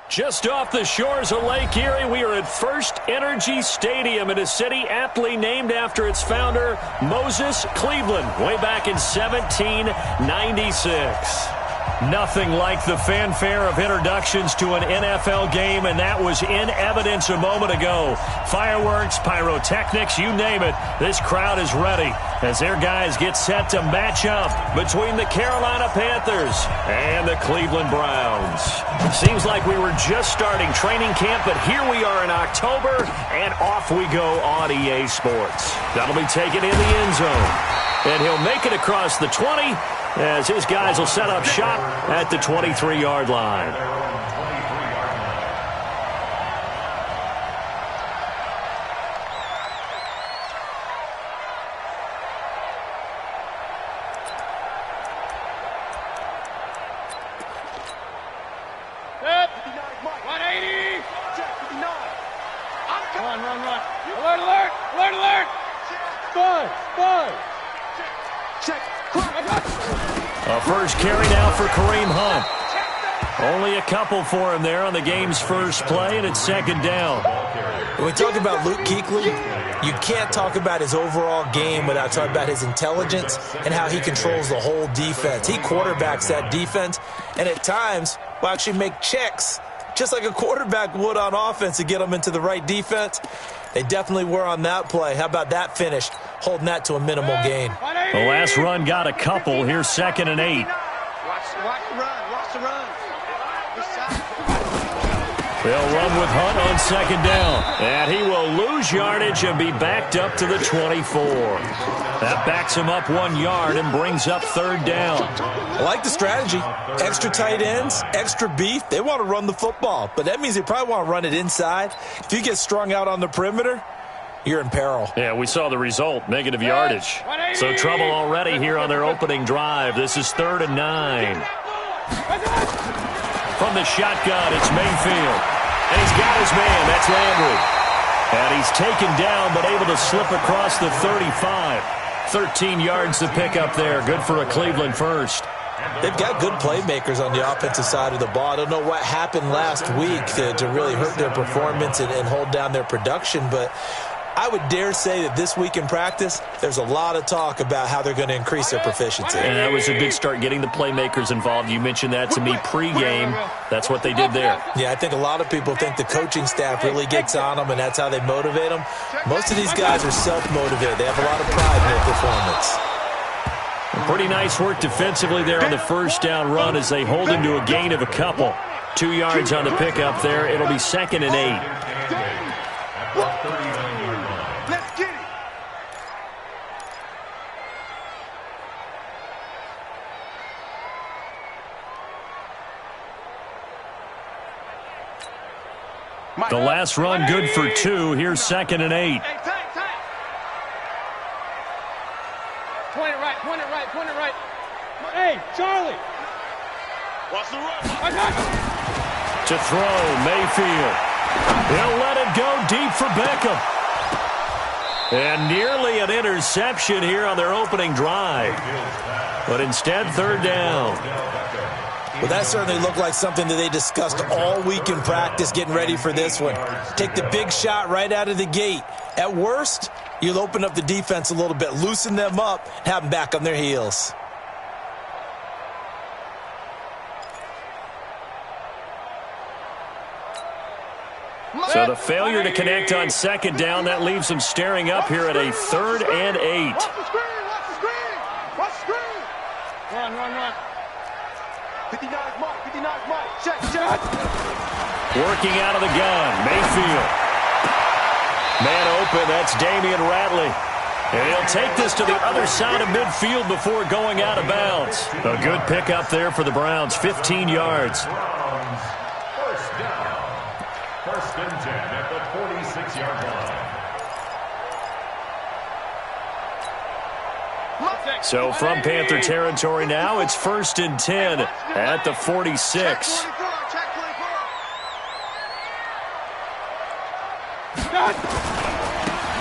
Just off the shores of Lake Erie, we are at First Energy Stadium in a city aptly named after its founder, Moses Cleveland, way back in 1796. Nothing like the fanfare of introductions to an NFL game, and that was in evidence a moment ago. Fireworks, pyrotechnics, you name it. This crowd is ready as their guys get set to match up between the Carolina Panthers and the Cleveland Browns. Seems like we were just starting training camp, but here we are in October, and off we go on EA Sports. That'll be taken in the end zone, and he'll make it across the 20 as his guys will set up shop at the 23-yard line. A first carry now for Kareem Hunt. Only a couple for him there on the game's first play, and it's second down. When we talk about Luke Kuechly, you can't talk about his overall game without talking about his intelligence and how he controls the whole defense. He quarterbacks that defense, and at times will actually make checks, just like a quarterback would on offense, to get them into the right defense. They definitely were on that play. How about that finish, holding that to a minimal gain? The last run got a couple. Here's 2nd and 8. Watch the run. Watch the run. They'll run with Hunt on 2nd down. And he will lose yardage and be backed up to the 24. That backs him up 1 yard and brings up 3rd down. I like the strategy. Extra tight ends, extra beef. They want to run the football, but that means they probably want to run it inside. If you get strung out on the perimeter, you're in peril. Yeah, we saw the result, negative yardage. So trouble already here on their opening drive. This is 3rd and 9. From the shotgun, it's Mayfield. And he's got his man. That's Landry. And he's taken down, but able to slip across the 35. 13 yards to pick up there. Good for a Cleveland first. They've got good playmakers on the offensive side of the ball. I don't know what happened last week to really hurt their performance and hold down their production, but I would dare say that this week in practice, there's a lot of talk about how they're going to increase their proficiency. And that was a good start, getting the playmakers involved. You mentioned that to me pregame. That's what they did there. Yeah, I think a lot of people think the coaching staff really gets on them, and that's how they motivate them. Most of these guys are self-motivated. They have a lot of pride in their performance. Pretty nice work defensively there on the first down run as they hold him to a gain of a couple. 2 yards on the pickup there. It'll be 2nd and 8. The last run good for 2. Here's 2nd and 8. Point it right. Hey, Charlie. Watch the run. To throw, Mayfield. He'll let it go deep for Beckham. And nearly an interception here on their opening drive. But instead, 3rd down. Well, that certainly looked like something that they discussed all week in practice getting ready for this one. Take the big shot right out of the gate. At worst, you'll open up the defense a little bit, loosen them up, have them back on their heels. So the failure to connect on 2nd down, that leaves them staring up here at a 3rd and 8. Watch the screen. Run. 59 mark. Check. Working out of the gun, Mayfield. Man open, that's Damian Ratley. And he'll take this to the other side of midfield before going out of bounds. A good pickup there for the Browns, 15 yards. First down. 1st and 10 at the 46-yard line. So from Panther territory now, it's 1st and 10 at the 46.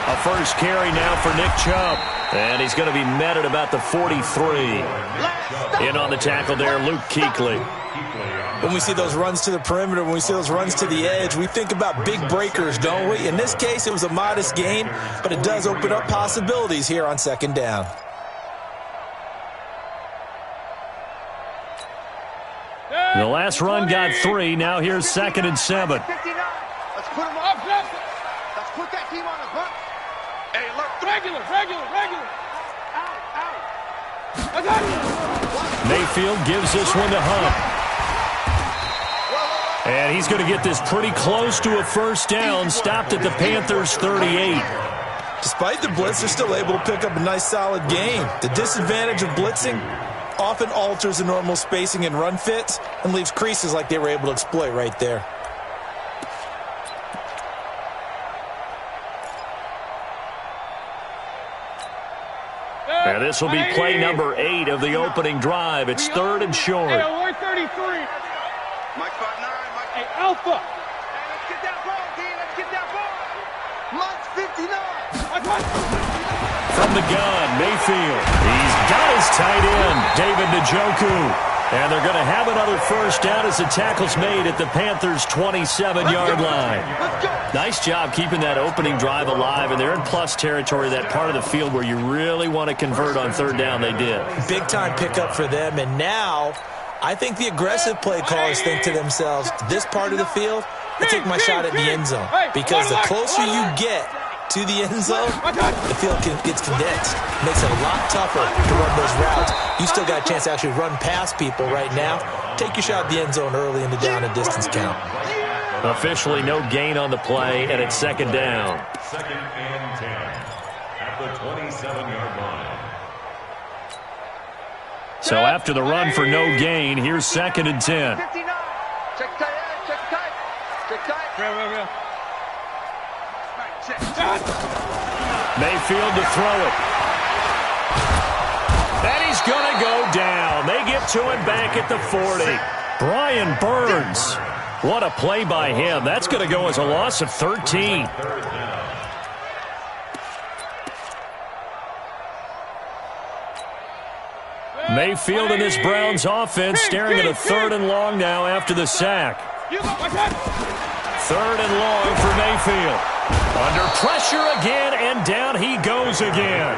A first carry now for Nick Chubb. And he's going to be met at about the 43. In on the tackle there, Luke Kuechly. When we see those runs to the perimeter, when we see those runs to the edge, we think about big breakers, don't we? In this case, it was a modest gain, but it does open up possibilities here on second down. The last run got 3. Now here's 2nd and 7. Let's put him up. Let's put that team on the front. Hey, look. Regular. Out. Mayfield gives this one to Hunt. And he's going to get this pretty close to a first down, stopped at the Panthers' 38. Despite the blitz, they're still able to pick up a nice, solid gain. The disadvantage of blitzing often alters the normal spacing and run fits and leaves creases like they were able to exploit right there. And this will be play number 8 of the opening drive. It's 3rd and short. Hey, 33. Mike 5'9", Mike. Hey, Alpha. Hey, let's get that ball, D. Let's get that ball. Mike 59. From the gun, Mayfield. He's got his tight end, David Njoku. And they're going to have another first down as the tackle's made at the Panthers' 27-yard line. Nice job keeping that opening drive alive, and they're in plus territory, that part of the field where you really want to convert on 3rd down. They did. Big-time pickup for them, and now I think the aggressive play callers think to themselves, this part of the field, I take my shot at the end zone. Because the closer you get to the end zone, the field gets condensed. Makes it a lot tougher to run those routes. You still got a chance to actually run past people right now. Take your shot at the end zone early in the down and distance count. Officially no gain on the play, and it's 2nd down. 2nd and 10 at the 27-yard line. So after the run for no gain, here's 2nd and 10. 59. Check tight. Real. Mayfield to throw it. And he's going to go down. They get to him back at the 40. Brian Burns. What a play by him. That's going to go as a loss of 13. Mayfield and this Browns offense staring at a 3rd and long now after the sack. 3rd and long for Mayfield. Under pressure again, and down he goes again.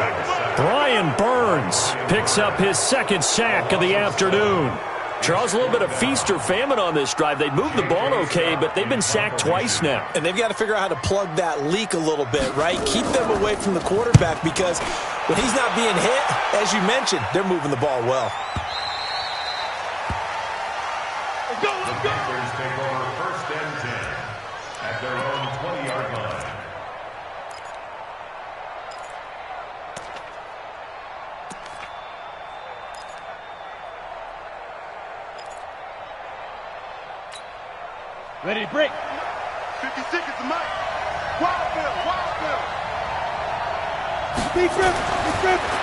Brian Burns picks up his 2nd sack of the afternoon. Charles, a little bit of feast or famine on this drive. They moved the ball okay, but they've been sacked twice now. And they've got to figure out how to plug that leak a little bit, right? Keep them away from the quarterback, because when he's not being hit, as you mentioned, they're moving the ball well. The Panthers take over 1st and 10 at their own 20-yard line. Ready to break. 50 seconds to Mike. Wild Bill. Big grip.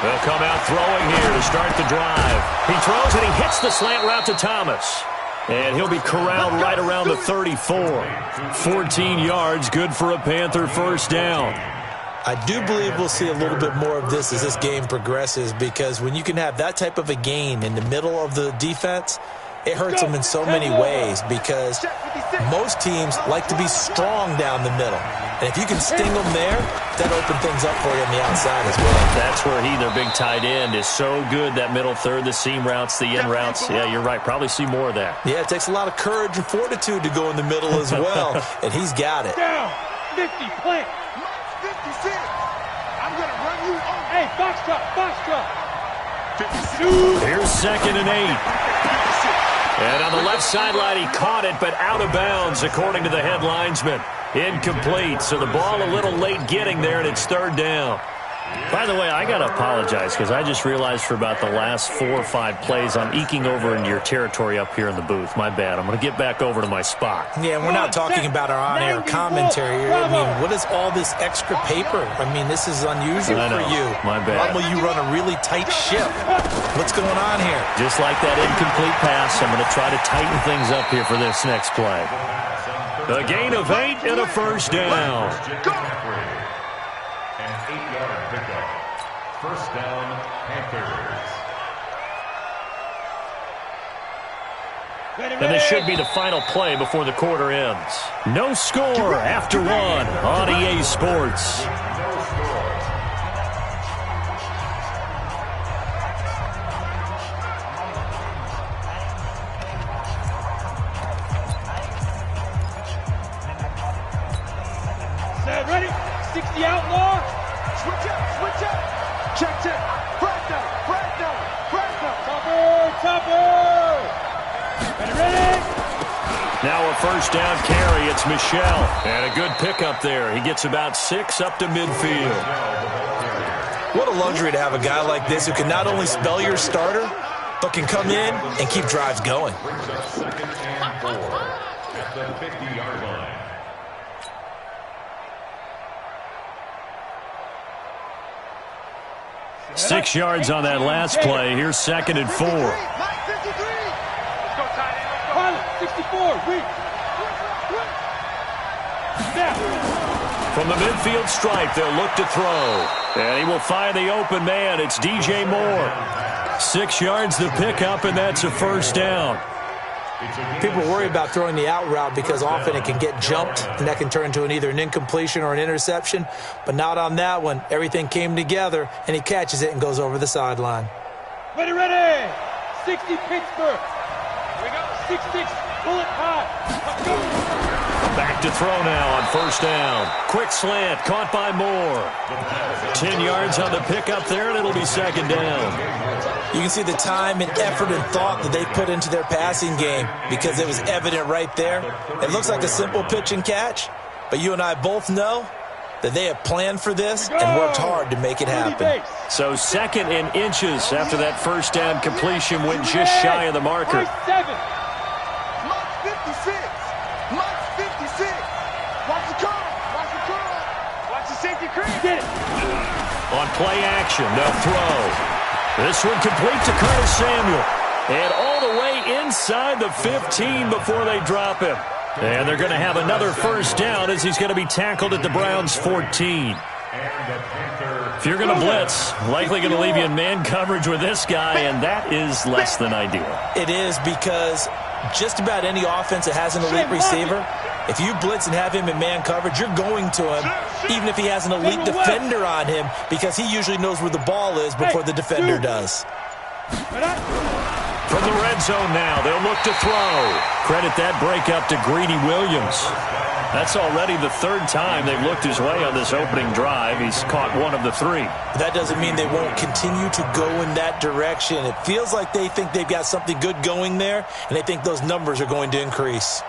They'll come out throwing here to start the drive. He throws and he hits the slant route to Thomas. And he'll be corralled right around the 34. 14 yards, good for a Panther first down. I do believe we'll see a little bit more of this as this game progresses, because when you can have that type of a gain in the middle of the defense, it hurts them in so many ways, because most teams like to be strong down the middle. And if you can sting them there, that opens things up for you on the outside as well. That's where their big tight end, is so good, that middle third, the seam routes, the in routes. Yeah, you're right. Probably see more of that. Yeah, it takes a lot of courage and fortitude to go in the middle as well, and he's got it. Down, 50, plant. 56. I'm going to run you over. Hey, box truck. 56. Here's 2nd and 8. And on the left sideline, he caught it, but out of bounds, according to the head linesman. Incomplete, so the ball a little late getting there, and it's 3rd down. By the way, I got to apologize, because I just realized for about the last 4 or 5 plays, I'm eking over into your territory up here in the booth. My bad. I'm going to get back over to my spot. Yeah, we're not talking about our on-air commentary here. I mean, what is all this extra paper? I mean, this is unusual for you. My bad. Normally you run a really tight ship. What's going on here? Just like that incomplete pass, I'm going to try to tighten things up here for this next play. A gain of 8 and a first down. An 8-yard pickup. First down, Panthers. And this should be the final play before the quarter ends. No score after one on EA Sports. Set, ready? 60 outlaw. Switch up. Check. Flag down. Topper. Ready? Now a first down carry. It's Michel. And a good pickup there. He gets about 6 up to midfield. What a luxury to have a guy like this who can not only spell your starter, but can come in and keep drives going. Brings up 2nd and 4 at the 50-yard line. Six yards on that last play. Here's 2nd and 4. 64. From the midfield stripe, they'll look to throw. And he will find the open man. It's DJ Moore. 6 yards the pickup, and that's a first down. People worry about throwing the out route because often it can get jumped, and that can turn into either an incompletion or an interception. But not on that one. Everything came together, and he catches it and goes over the sideline. Ready. 60 Pittsburgh. Here we go. 6-6. Bullet high. Let's go. Back to throw now on first down. Quick slant, caught by Moore. 10 yards on the pickup there, and it'll be 2nd down. You can see the time and effort and thought that they put into their passing game because it was evident right there. It looks like a simple pitch and catch, but you and I both know that they have planned for this and worked hard to make it happen. So 2nd and inches after that first down completion went just shy of the marker. 7. Mark 56. Watch the curl. Watch the safety cream. Get it. On play action, they'll throw. This one complete to Curtis Samuel. And all the way inside the 15 before they drop him. And they're going to have another first down as he's going to be tackled at the Browns' 14. If you're going to blitz, likely going to leave you in man coverage with this guy, and that is less than ideal. It is because just about any offense that has an elite receiver, if you blitz and have him in man coverage, you're going to him, even if he has an elite defender on him, because he usually knows where the ball is before the defender does. From the red zone now, they'll look to throw. Credit that breakup to Greedy Williams. That's already the 3rd time they've looked his way on this opening drive. He's caught 1 of the 3. That doesn't mean they won't continue to go in that direction. It feels like they think they've got something good going there, and they think those numbers are going to increase.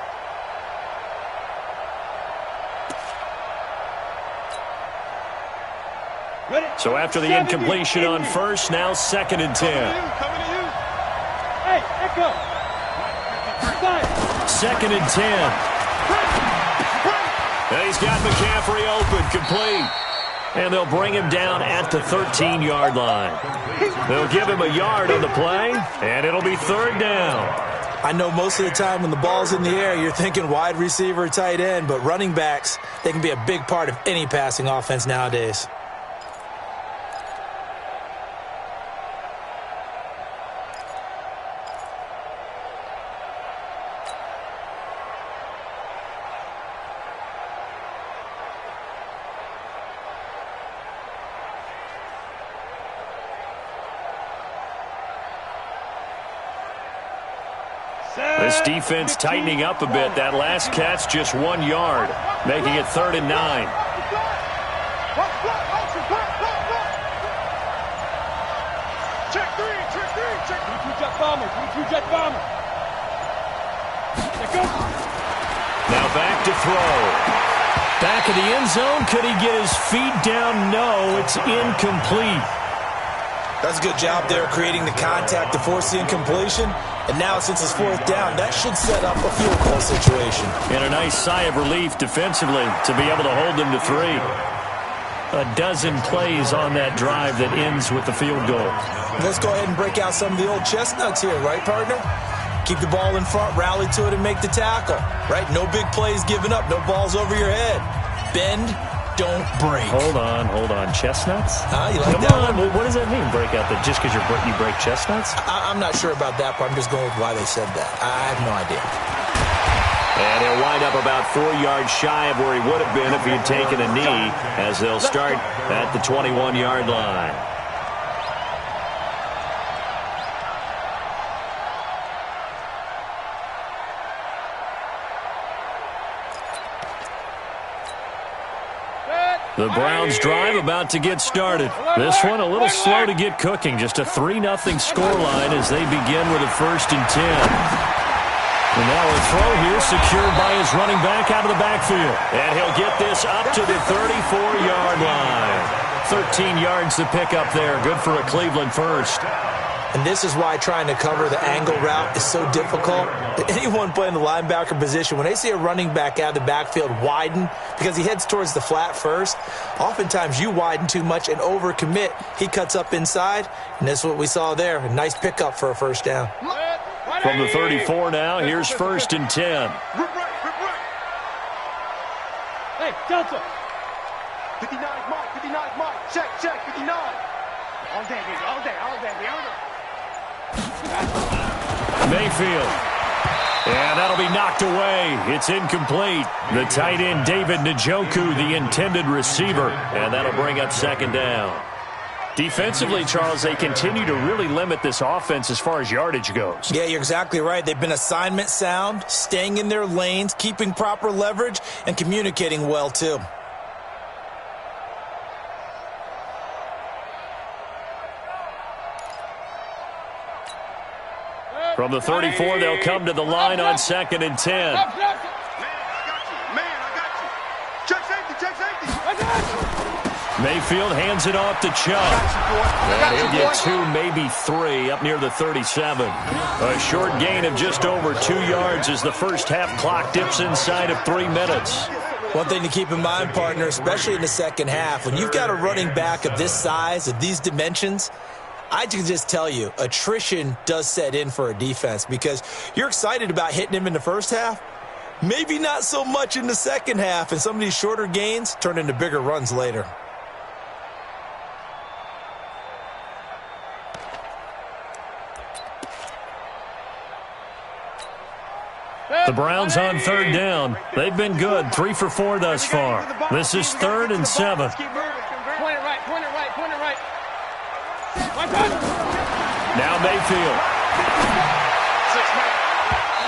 So after the incompletion on first, now 2nd and 10. Hey, Echo. 2nd and 10. And he's got McCaffrey open, complete. And they'll bring him down at the 13-yard line. They'll give him a yard on the play, and it'll be 3rd down. I know most of the time when the ball's in the air, you're thinking wide receiver, tight end, but running backs, they can be a big part of any passing offense nowadays. This defense tightening up a bit. That last catch just 1 yard, making it 3rd and 9. Check 3. Check 3-2 jet bomber. Now back to throw. Back of the end zone. Could he get his feet down? No, it's incomplete. That's a good job there creating the contact to force the incompletion. And now, since it's 4th down, that should set up a field goal situation. And a nice sigh of relief defensively to be able to hold them to 3. A dozen plays on that drive that ends with the field goal. Let's go ahead and break out some of the old chestnuts here, right, partner? Keep the ball in front, rally to it, and make the tackle, right? No big plays given up, no balls over your head. Bend, don't break. Hold on. Chestnuts? You like Come that on. one? What does that mean, break out? That just because you break chestnuts? I'm not sure about that part. I'm just going with why they said that. I have no idea. And he'll wind up about 4 yards shy of where he would have been if he had taken a knee, as they'll start at the 21-yard line. The Browns drive about to get started. This one a little slow to get cooking. Just a 3-0 scoreline as they begin with a 1st and 10. And now a throw here secured by his running back out of the backfield. And he'll get this up to the 34-yard line. 13 yards to pick up there. Good for a Cleveland first. And this is why trying to cover the angle route is so difficult. Anyone playing the linebacker position, when they see a running back out of the backfield widen, because he heads towards the flat first, oftentimes you widen too much and overcommit. He cuts up inside, and that's what we saw there. A nice pickup for a 1st down. From the 34 now, here's 1st and 10. Hey, Delta. 59 Mike, 59 Mike. Check, 59. All day, baby, all day. Mayfield. And that'll be knocked away. It's incomplete. The tight end, David Njoku, the intended receiver. And that'll bring up 2nd down. Defensively, Charles, they continue to really limit this offense as far as yardage goes. Yeah, you're exactly right. They've been assignment sound, staying in their lanes, keeping proper leverage, and communicating well, too. From the 34, they'll come to the line on 2nd and 10. Man, I got you. Check safety. I got you. Mayfield hands it off to Chubb. And he'll get 2, maybe 3, up near the 37. A short gain of just over 2 yards as the first half clock dips inside of 3 minutes. One thing to keep in mind, partner, especially in the second half, when you've got a running back of this size, of these dimensions, I can just tell you, attrition does set in for a defense because you're excited about hitting him in the first half. Maybe not so much in the second half, and some of these shorter gains turn into bigger runs later. The Browns on 3rd down. They've been good, 3 for 4 thus far. This is 3rd and 7. Point it right. Now Mayfield.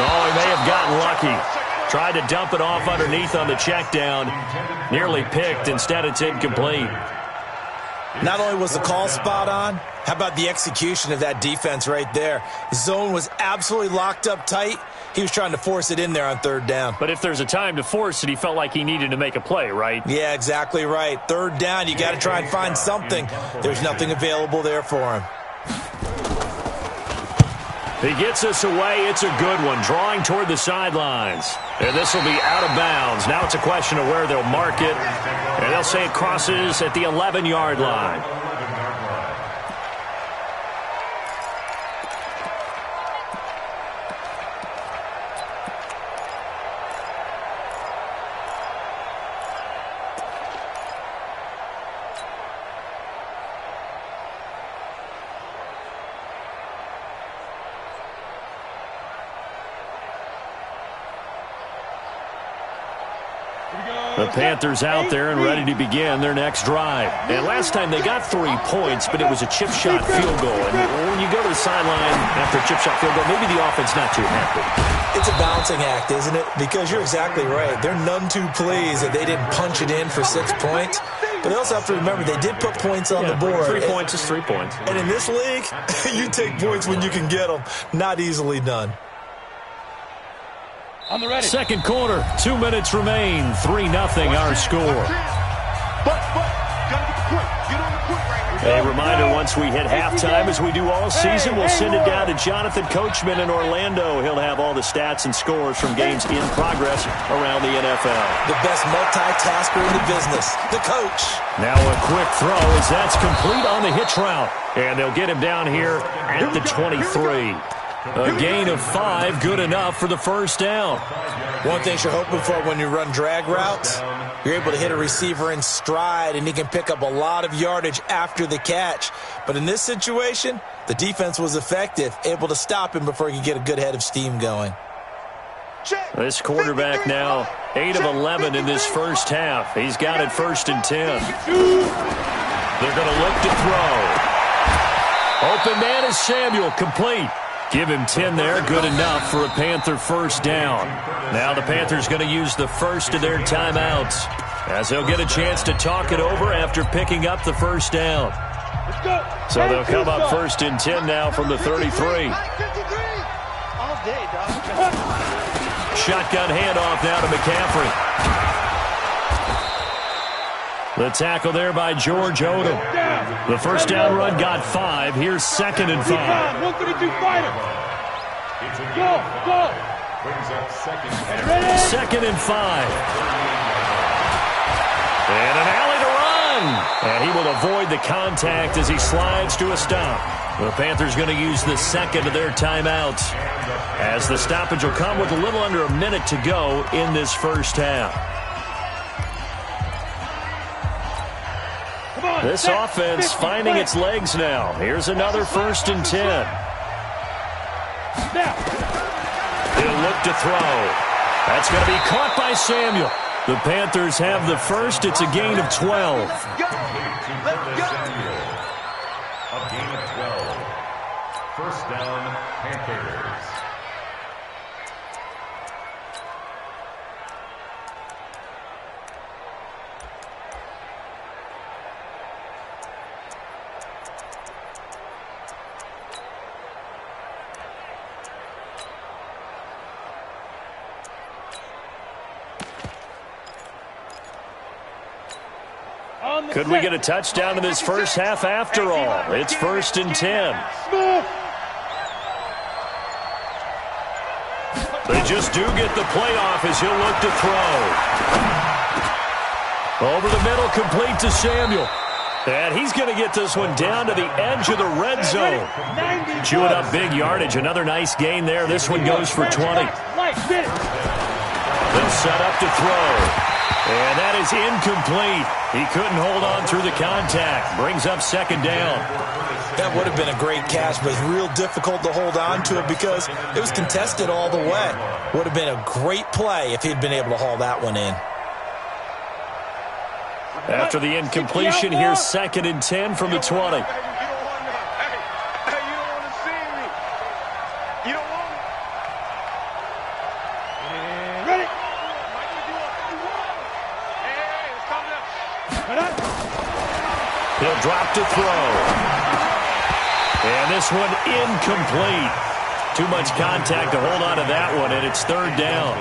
Oh, he may have gotten lucky. Tried to dump it off underneath on the check down. Nearly picked. Instead, it's incomplete. Not only was the call spot on, how about the execution of that defense right there? Zone was absolutely locked up tight. He was trying to force it in there on 3rd down. But if there's a time to force it, he felt like he needed to make a play, right? Yeah, exactly right. 3rd down, you got to try and find something. There's nothing available there for him. He gets us away. It's a good one, drawing toward the sidelines. And this will be out of bounds. Now it's a question of where they'll mark it. And they'll say it crosses at the 11-yard line. The Panthers out there and ready to begin their next drive. And last time they got 3 points, but it was a chip shot field goal. And when you go to the sideline after a chip shot field goal, maybe the offense not too happy. It's a balancing act, isn't it? Because you're exactly right. They're none too pleased that they didn't punch it in for 6 points. But they also have to remember they did put points on the board. 3 points is 3 points. And in this league, you take points when you can get them. Not easily done. On the ready. Second quarter, 2 minutes remain. 3-0 our score. A reminder, once we hit halftime, as we do all season, we'll send it down to Jonathan Coachman in Orlando. He'll have all the stats and scores from games in progress around the NFL. The best multitasker in the business, the coach. Now a quick throw as that's complete on the hitch route. And they'll get him down here at the 23. A gain of 5, good enough for the first down. One thing you're hoping for when you run drag routes, you're able to hit a receiver in stride, and he can pick up a lot of yardage after the catch. But in this situation, the defense was effective, able to stop him before he could get a good head of steam going. This quarterback now 8 of 11 in this first half. He's got it 1st and 10. They're going to look to throw. Open man is Samuel, complete. Give him 10 there, good enough for a Panther first down. Now the Panthers going to use the first of their timeouts as they'll get a chance to talk it over after picking up the first down. So they'll come up 1st and 10 now from the 33. Shotgun handoff now to McCaffrey. The tackle there by George Odom. The first down run got 5. Here's 2nd and 5. 132 fighter. Go. 2nd and 5. And an alley to run. And he will avoid the contact as he slides to a stop. The Panthers going to use the 2nd of their timeouts, as the stoppage will come with a little under a minute to go in this first half. This offense finding its legs now. Here's another 1st and 10. He'll look to throw. That's going to be caught by Samuel. The Panthers have the first. It's a gain of 12. A gain of 12. First down, Panthers. Could we get a touchdown in this first half after all? It's 1st and 10. They just do get the play off as he'll look to throw. Over the middle, complete to Samuel. And he's going to get this one down to the edge of the red zone. Chewing up big yardage. Another nice gain there. This one goes for 20. They'll set up to throw. And that is incomplete. He couldn't hold on through the contact. Brings up 2nd down. That would have been a great catch, but it's real difficult to hold on to it because it was contested all the way. Would have been a great play if he'd been able to haul that one in. After the incompletion, here's 2nd and 10 from the 20. He'll drop to throw. And this one incomplete. Too much contact to hold on to that one, and it's 3rd down.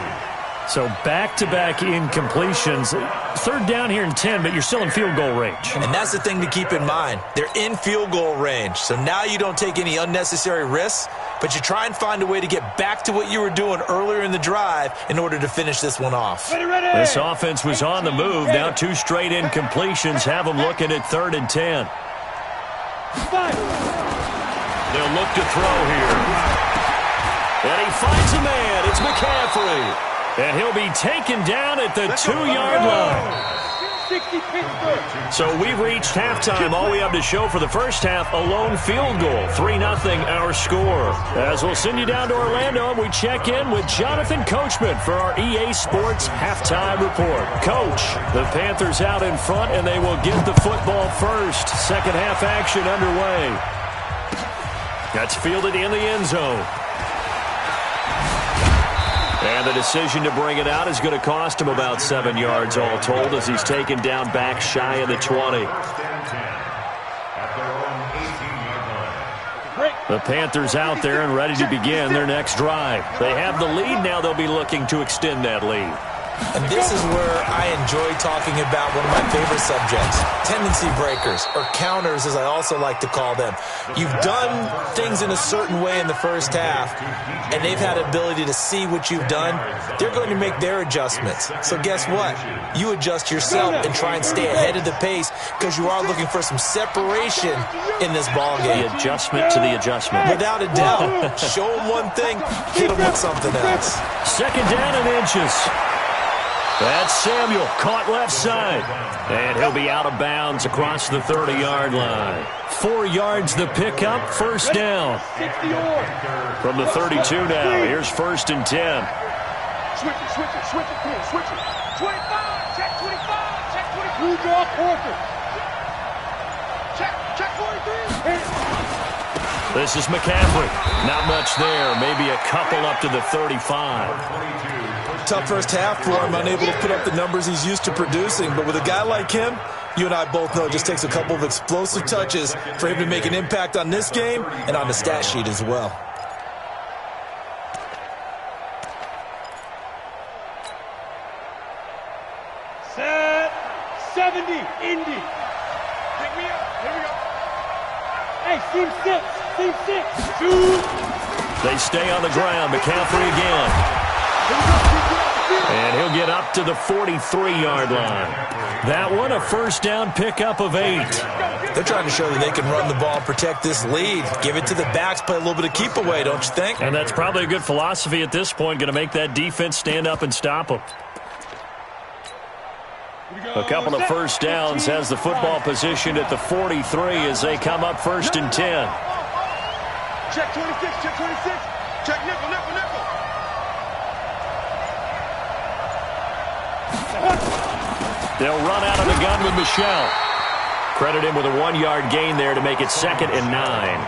So back-to-back incompletions. 3rd down here in 10, but you're still in field goal range. And that's the thing to keep in mind. They're in field goal range. So now you don't take any unnecessary risks, but you try and find a way to get back to what you were doing earlier in the drive in order to finish this one off. This offense was on the move. Now 2 straight incompletions have them looking at 3rd and 10. They'll look to throw here. And he finds a man. It's McCaffrey. And he'll be taken down at the 2-yard line. So we've reached halftime. All we have to show for the first half, a lone field goal. 3-0 our score. As we'll send you down to Orlando, and we check in with Jonathan Coachman for our EA Sports Halftime Report. Coach, the Panthers out in front, and they will get the football first. Second half action underway. That's fielded in the end zone. And the decision to bring it out is going to cost him about 7 yards all told as he's taken down back shy of the 20. The Panthers out there and ready to begin their next drive. They have the lead. Now they'll be looking to extend that lead. And this is where I enjoy talking about one of my favorite subjects, tendency breakers, or counters as I also like to call them. You've done things in a certain way in the first half, and they've had ability to see what you've done. They're going to make their adjustments. So guess what? You adjust yourself and try and stay ahead of the pace because you are looking for some separation in this ball game. The adjustment to the adjustment. Without a doubt. Show them one thing, hit them with something else. Second down and inches. That's Samuel, caught left side. And he'll be out of bounds across the 30-yard line. 4 yards the pickup, first down. From the 32 now, here's 1st and 10. Switch it, come on, switch it. 25, check 25, check 23. Blue draw, Porter. Check 43. This is McCaffrey. Not much there, maybe a couple up to the 35. Tough first half for him, unable to put up the numbers he's used to producing. But with a guy like him, you and I both know it just takes a couple of explosive touches for him to make an impact on this game and on the stat sheet as well. Set 70, Indy. Pick me up. Here we go. Hey, seam 6. Shoot. They stay on the ground. McCaffrey again. And he'll get up to the 43-yard line. That one, a first down pickup of 8. They're trying to show that they can run the ball, protect this lead. Give it to the backs, play a little bit of keep away, don't you think? And that's probably a good philosophy at this point, going to make that defense stand up and stop them. A couple of first downs, has the football position at the 43 as they come up 1st and 10. Check 26, check 26. Check nickel. They'll run out of the gun with Michelle. Credit him with a 1-yard gain there to make it 2nd and 9.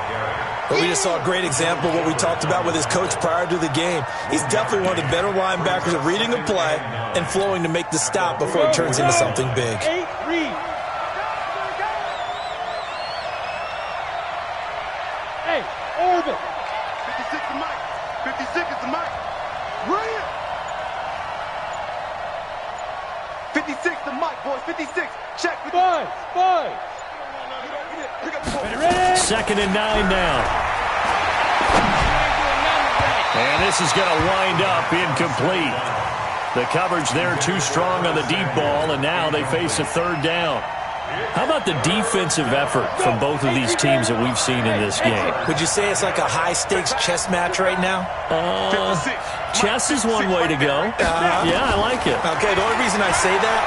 Well, we just saw a great example of what we talked about with his coach prior to the game. He's definitely one of the better linebackers at reading a play and flowing to make the stop before it turns into something big. 8, read. Hey, Orville. 56 is Mike. 56 is the Mike. Brilliant. 56 to Mike, boys. 56. Check. 5. Ready? 2nd and 9 now. And this is going to wind up incomplete. The coverage there too strong on the deep ball, and now they face a 3rd down. How about the defensive effort from both of these teams that we've seen in this game? Would you say it's like a high-stakes chess match right now? Chess is one way to go. Yeah, I like it. Okay, the only reason I say that,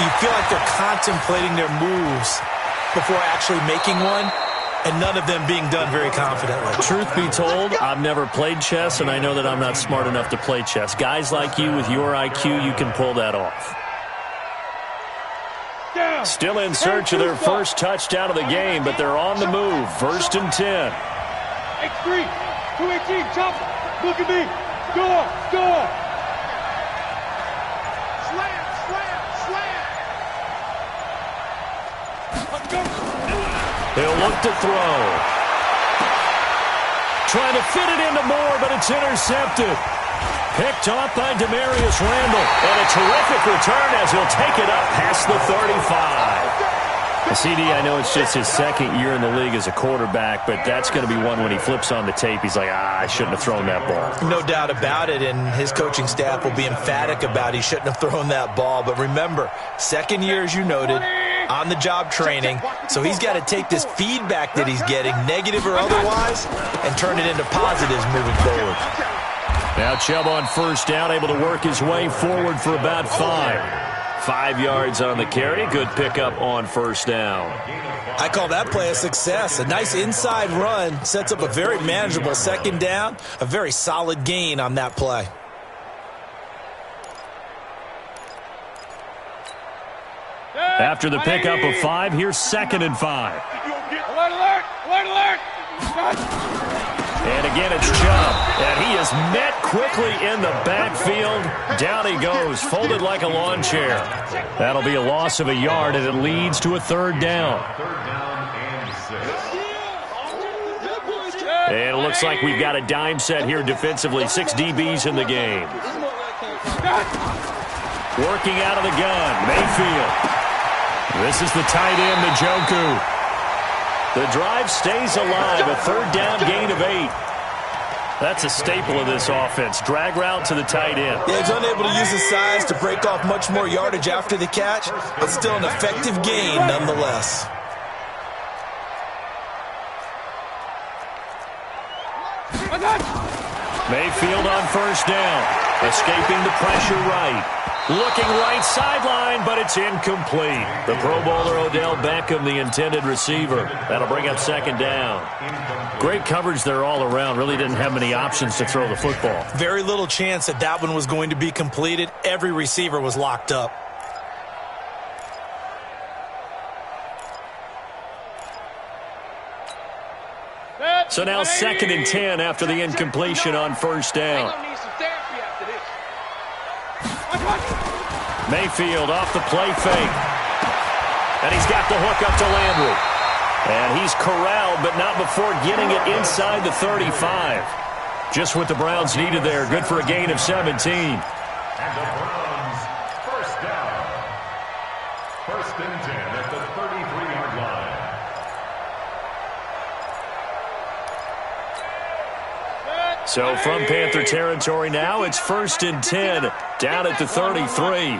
you feel like they're contemplating their moves before actually making one, and none of them being done very confidently. Truth be told, I've never played chess, and I know that I'm not smart enough to play chess. Guys like you with your IQ, you can pull that off. Still in search of their first touchdown of the game, but they're on the move. 1st and 10. X3, 218, chop. Look at me. Score. He'll look to throw. Trying to fit it into Moore, but it's intercepted. Picked off by Demarius Randall. And a terrific return as he'll take it up past the 35. CD, I know it's just his 2nd year in the league as a quarterback, but that's going to be one when he flips on the tape. He's like, I shouldn't have thrown that ball. No doubt about it, and his coaching staff will be emphatic about he shouldn't have thrown that ball. But remember, 2nd year, as you noted, on-the-job training, so he's got to take this feedback that he's getting, negative or otherwise, and turn it into positives moving forward. Now Chubb on 1st down, able to work his way forward for about 5. 5 yards on the carry. Good pickup on 1st down. I call that play a success. A nice inside run sets up a very manageable 2nd down. A very solid gain on that play. After the pickup of 5, here's 2nd and 5. Alert! And again, it's Chubb. And he is met quickly in the backfield. Down he goes, folded like a lawn chair. That'll be a loss of a yard, and it leads to a 3rd down. And it looks like we've got a dime set here defensively. 6 DBs in the game. Working out of the gun, Mayfield. This is the tight end, Njoku. The drive stays alive, a third down gain of 8. That's a staple of this offense. Drag route to the tight end. Yeah, he's unable to use his size to break off much more yardage after the catch, but still an effective gain nonetheless. Mayfield on first down. Escaping the pressure right. Looking right sideline, but it's incomplete. The Pro Bowler Odell Beckham, the intended receiver. That'll bring up second down. Great coverage there all around. Really didn't have many options to throw the football. Very little chance that that one was going to be completed. Every receiver was locked up. So now 2nd and 10 after the incompletion on first down. Mayfield off the play fake. And he's got the hook up to Landry. And he's corralled, but not before getting it inside the 35. Just what the Browns needed there. Good for a gain of 17. And the Browns, first down. 1st and 10 at the 33-yard line. So from Panther territory now, it's 1st and 10 down at the 33.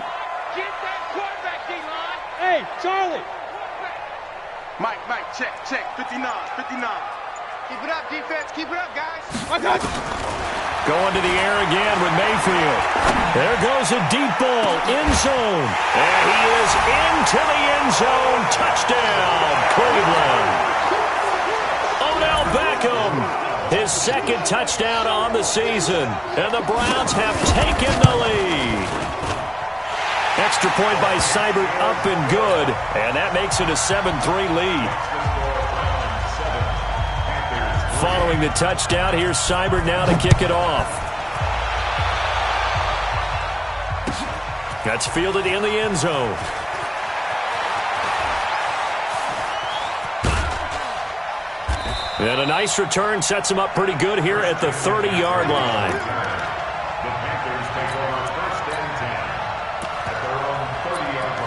Hey, Charlie. Mike, check, 59. Keep it up, defense, keep it up, guys. Going to the air again with Mayfield. There goes a deep ball, end zone. And he is into the end zone. Touchdown, Cleveland. Odell Beckham. His 2nd touchdown on the season. And the Browns have taken the lead. Extra point by Seibert up and good. And that makes it a 7-3 lead. Following the touchdown, here's Seibert now to kick it off. That's fielded in the end zone. And a nice return sets him up pretty good here at the 30-yard line. The Panthers take over 1st and 10 at their own 30-yard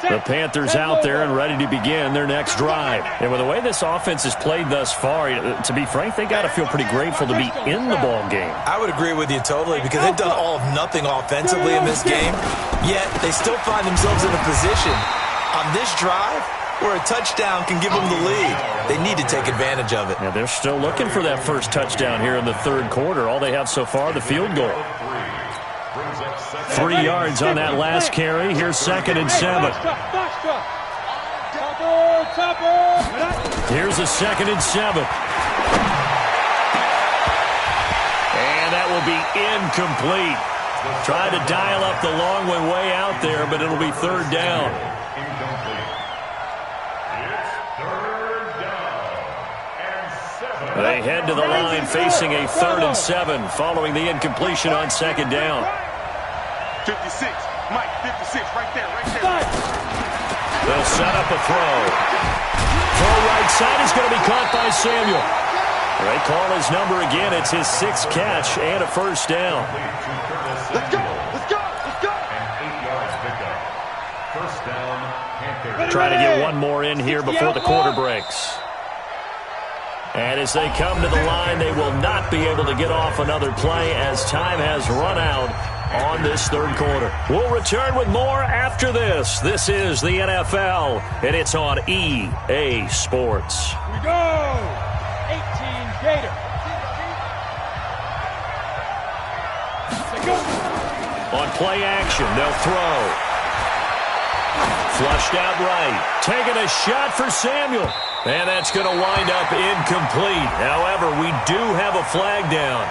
line. The Panthers out there and ready to begin their next drive. And with the way this offense has played thus far, to be frank, they got to feel pretty grateful to be in the ball game. I would agree with you totally because they've done all of nothing offensively in this game, yet they still find themselves in a position on this drive where a touchdown can give them the lead. They need to take advantage of it. Yeah, they're still looking for that first touchdown here in the 3rd quarter. All they have so far, the field goal. 3 yards on that last carry. Here's 2nd and 7. Here's a 2nd and 7. And that will be incomplete. Try to dial up the long one way out there, but it'll be 3rd down. They head to the line facing a 3rd and 7 following the incompletion on 2nd down. 56, Mike, 56, right there. They'll set up a throw. Throw right side is going to be caught by Samuel. They call his number again. It's his 6th catch and a first down. Let's go. And 8 yards pickup. First down, Panthers. Trying to get one more in here before the quarter breaks. And as they come to the line, they will not be able to get off another play as time has run out on this 3rd quarter. We'll return with more after this. This is the NFL, and it's on EA Sports. Here we go. 18 Gator. On play action, they'll throw. Flushed out right. Taking a shot for Samuel. And that's going to wind up incomplete. However, we do have a flag down.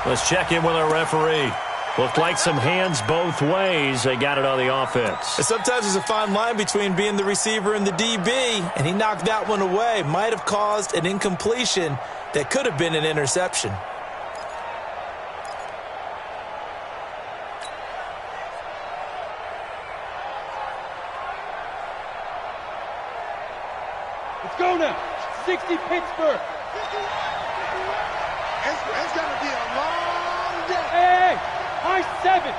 Let's check in with our referee. Looked like some hands both ways. They got it on the offense. Sometimes there's a fine line between being the receiver and the DB, and he knocked that one away. Might have caused an incompletion that could have been an interception. Let's go now. 60 Pittsburgh. It's going to be a long day. Hey, high 7.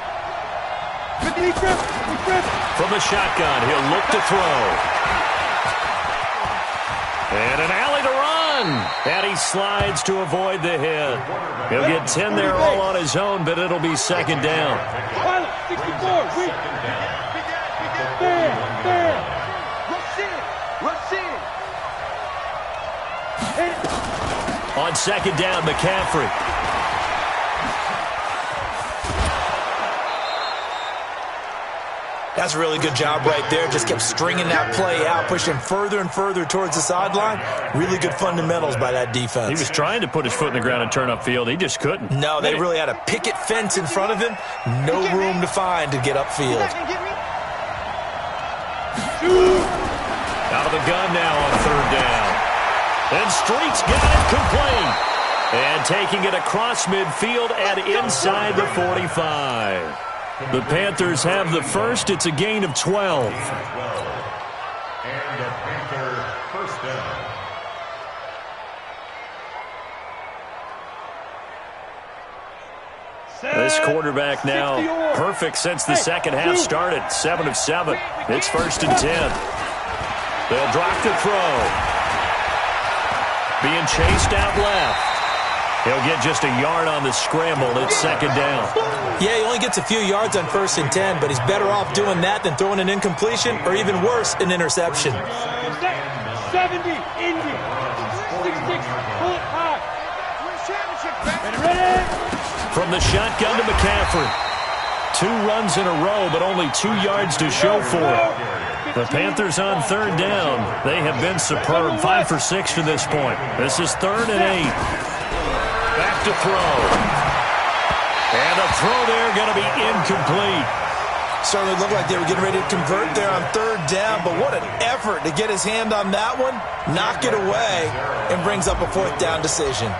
From the shotgun, he'll look to throw. And an alley to run. And he slides to avoid the hit. He'll get 10 there all on his own, but it'll be second down. Pilot, 64, weak. There. Rush in. On second down, McCaffrey. That's a really good job right there. Just kept stringing that play out, pushing further and further towards the sideline. Really good fundamentals by that defense. He was trying to put his foot in the ground and turn upfield. He just couldn't. No, they really had a picket fence in front of him. No room to find to get upfield. Out of the gun now on third down. And Street's got it complete. And taking it across midfield and inside the 45. The Panthers have the first. It's a gain of 12. And the Panther first down. This quarterback now perfect since the second half started. 7 of 7. It's first and 10. They'll drop to throw. Being chased out left. He'll get just a yard on the scramble. It's second down. Yeah, he only gets a few yards on first and 10, but he's better off doing that than throwing an incompletion or even worse, an interception. 70, Indy. 66, pull it high. Ready? From the shotgun to McCaffrey. 2 runs in a row, but only 2 yards to show for it. The Panthers on third down. They have been superb. 5 for 6 to this point. This is 3rd and 8. Back to throw. And a throw there going to be incomplete. Certainly looked like they were getting ready to convert there on third down, but what an effort to get his hand on that one, knock it away, and brings up a 4th down decision.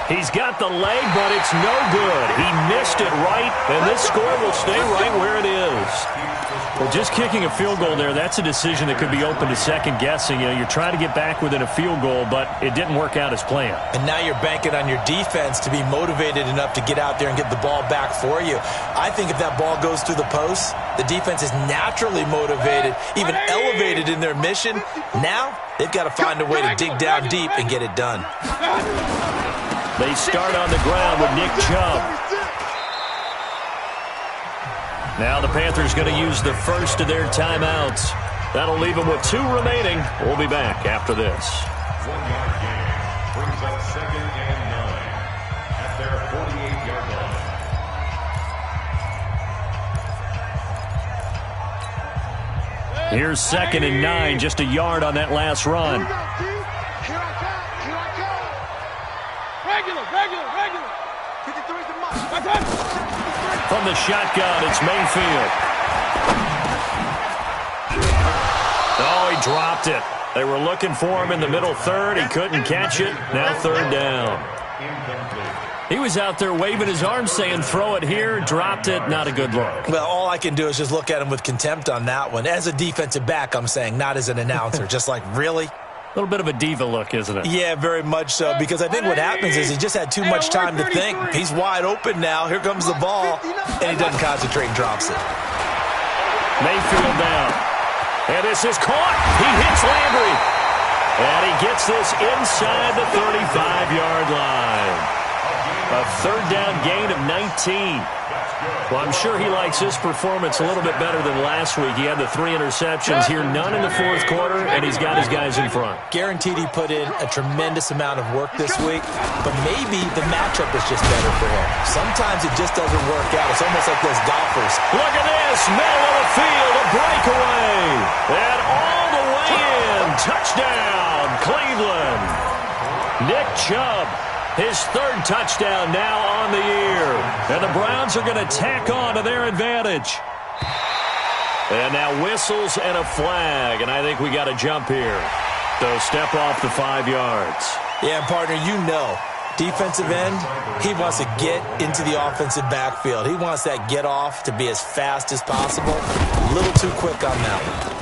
He's got the leg, but it's no good. He missed it right, and this score will stay right where it is. Well, just kicking a field goal there, that's a decision that could be open to second guessing. You know, you're trying to get back within a field goal, but it didn't work out as planned. And now you're banking on your defense to be motivated enough to get out there and get the ball back for you. I think if that ball goes through the post, the defense is naturally motivated, even elevated in their mission. Now they've got to find a way to dig down deep and get it done. They start on the ground with Nick Chubb. Now the Panthers going to use the first of their timeouts. That'll leave them with 2 remaining. We'll be back after this. 1-yard gain brings up 2nd and 9 at their 48-yard line. Here's 2nd and 9, just a yard on that last run. Regular. 53's the mark. From the shotgun, it's Mayfield. Oh, he dropped it. They were looking for him in the middle third. He couldn't catch it. Now third down. He was out there waving his arms saying, throw it here, dropped it. Not a good look. Well, all I can do is just look at him with contempt on that one. As a defensive back, I'm saying, not as an announcer. Just like, really? A little bit of a diva look, isn't it? Yeah, very much so, because I think what happens is he just had too much time to think. He's wide open now. Here comes the ball, and he doesn't concentrate and drops it. Mayfield down. And this is caught. He hits Landry. And he gets this inside the 35-yard line. A third down gain of 19. Well, I'm sure he likes his performance a little bit better than last week. He had the 3 interceptions here, none in the 4th quarter, and he's got his guys in front. Guaranteed he put in a tremendous amount of work this week, but maybe the matchup is just better for him. Sometimes it just doesn't work out. It's almost like those golfers. Look at this, middle of the field, a breakaway, and all the way in. Touchdown, Cleveland. Nick Chubb. His 3rd touchdown now on the year. And the Browns are going to tack on to their advantage. And now whistles and a flag. And I think we got to jump here. So step off the 5 yards. Yeah, partner, you know, defensive end, he wants to get into the offensive backfield. He wants that get off to be as fast as possible. A little too quick on that one.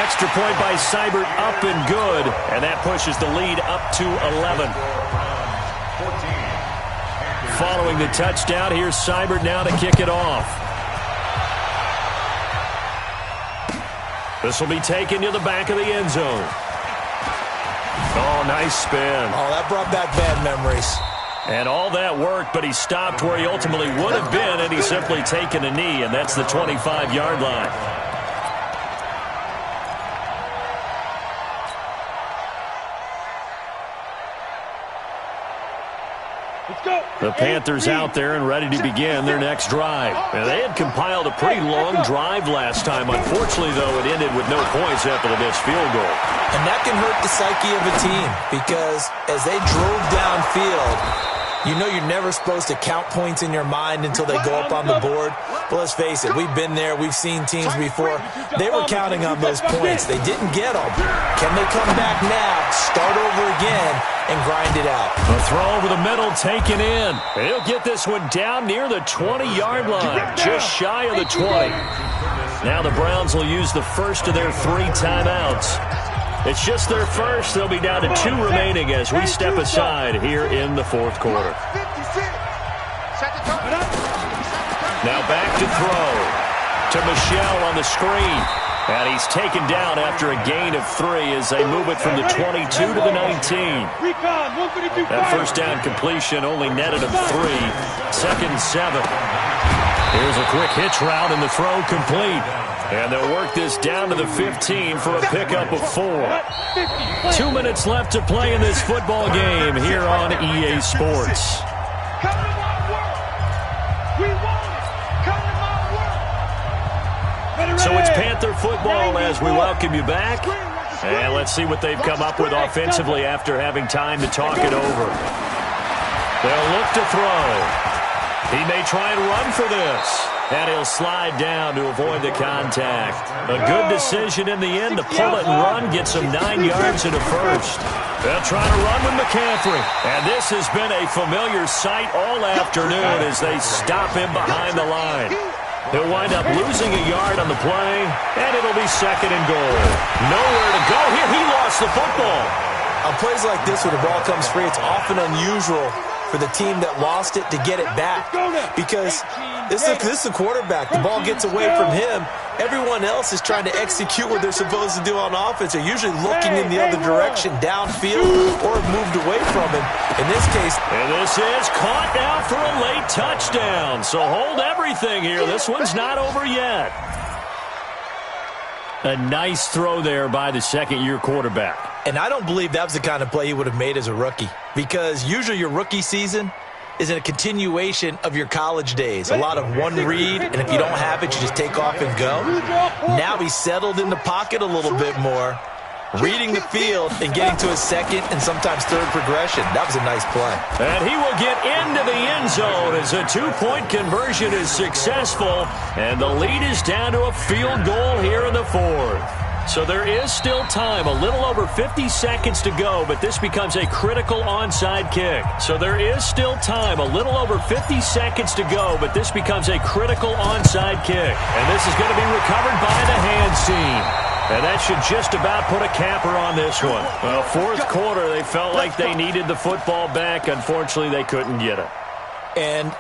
Extra point by Seibert, up and good, and that pushes the lead up to 11. Following the touchdown, here's Seibert now to kick it off. This will be taken to the back of the end zone. Oh, nice spin. Oh, that brought back bad memories. And all that worked, but he stopped where he ultimately would have been, and he's simply taken a knee, and that's the 25-yard line. The Panthers out there and ready to begin their next drive. And they had compiled a pretty long drive last time. Unfortunately, though, it ended with no points after the missed field goal. And that can hurt the psyche of a team because as they drove downfield, you know you're never supposed to count points in your mind until they go up on the board. Well, let's face it, we've been there. We've seen teams before. They were counting on those points. They didn't get them. Can they come back now, start over again, and grind it out? The throw over the middle taken in. He'll get this one down near the 20-yard line, just shy of the 20. Now the Browns will use the first of their 3 timeouts. It's just their first. They'll be down to 2 remaining as we step aside here in the fourth quarter. Now back to throw to Michel on the screen. And he's taken down after a gain of 3 as they move it from the 22 to the 19. That first down completion only netted him 3. 2nd and 7. Here's a quick hitch route and the throw complete. And they'll work this down to the 15 for a pickup of 4. 2 minutes left to play in this football game here on EA Sports. So it's Panther football as we welcome you back. And let's see what they've come up with offensively after having time to talk it over. They'll look to throw. He may try and run for this. And he'll slide down to avoid the contact. A good decision in the end to pull it and run, get some 9 yards and a first. They'll try to run with McCaffrey. And this has been a familiar sight all afternoon as they stop him behind the line. He'll wind up losing a yard on the play, and it'll be 2nd and goal. Nowhere to go here. He lost the football. On plays like this where the ball comes free, it's often unusual for the team that lost it to get it back because this is the quarterback. The ball gets away from him. Everyone else is trying to execute what they're supposed to do on offense. They're usually looking in the other direction, downfield, or moved away from him. In this case, and this is caught now for a late touchdown. So hold everything here. This one's not over yet. A nice throw there by the second-year quarterback. And I don't believe that was the kind of play he would have made as a rookie because usually your rookie season is in a continuation of your college days. A lot of one read, and if you don't have it, you just take off and go. Now he's settled in the pocket a little bit more, reading the field and getting to his second and sometimes third progression. That was a nice play. And he will get into the end zone as a 2-point conversion is successful, and the lead is down to a field goal here in the 4th. So there is still time, a little over 50 seconds to go, but this becomes a critical onside kick. So there is still time, a little over 50 seconds to go, but this becomes a critical onside kick. And this is going to be recovered by the hands team. And that should just about put a capper on this one. Well, 4th quarter, they felt like they needed the football back. Unfortunately, they couldn't get it. And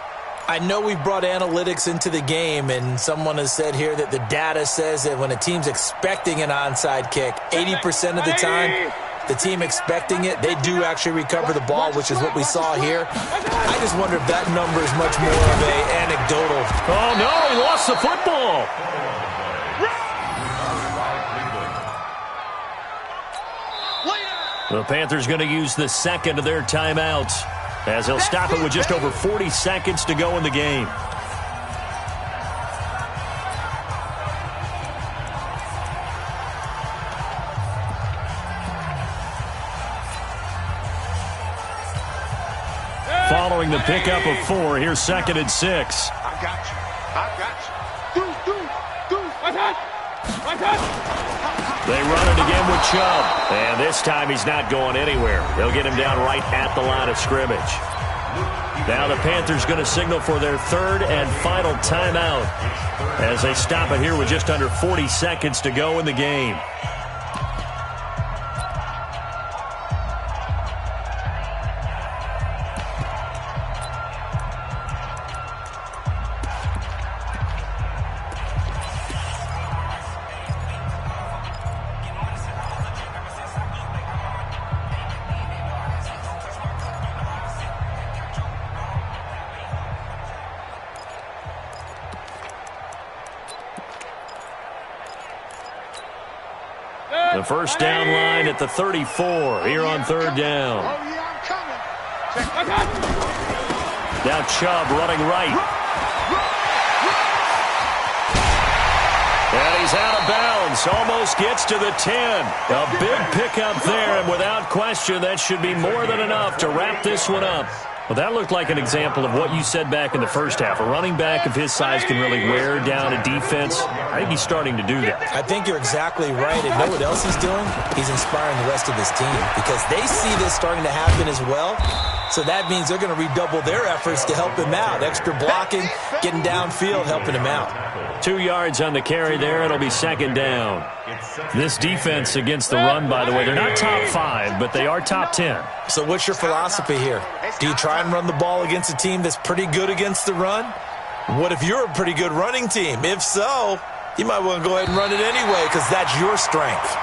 I know we've brought analytics into the game, and someone has said here that the data says that when a team's expecting an onside kick, 80% of the time, the team expecting it, they do actually recover the ball, which is what we saw here. I just wonder if that number is much more of a anecdotal. Oh, no, he lost the football. The Panthers going to use the second of their timeouts, as he'll stop it with just over 40 seconds to go in the game. Following the pickup of 4, here's 2nd and 6. I got you. I got you. They run it again with Chubb. And this time he's not going anywhere. They'll get him down right at the line of scrimmage. Now the Panthers going to signal for their third and final timeout as they stop it here with just under 40 seconds to go in the game. The first down line at the 34 here on third down. Now Chubb running right. And he's out of bounds. Almost gets to the 10. A big pickup there, and without question, that should be more than enough to wrap this one up. Well, that looked like an example of what you said back in the first half. A running back of his size can really wear down a defense. I think he's starting to do that. I think you're exactly right. And know what else he's doing? He's inspiring the rest of his team because they see this starting to happen as well. So that means they're going to redouble their efforts to help him out. Extra blocking, getting downfield, helping him out. 2 yards on the carry there. It'll be second down. This defense against the run, by the way, they're not top 5, but they are top 10. So what's your philosophy here? Do you try and run the ball against a team that's pretty good against the run? What if you're a pretty good running team? If so, you might want to go ahead and run it anyway because that's your strength.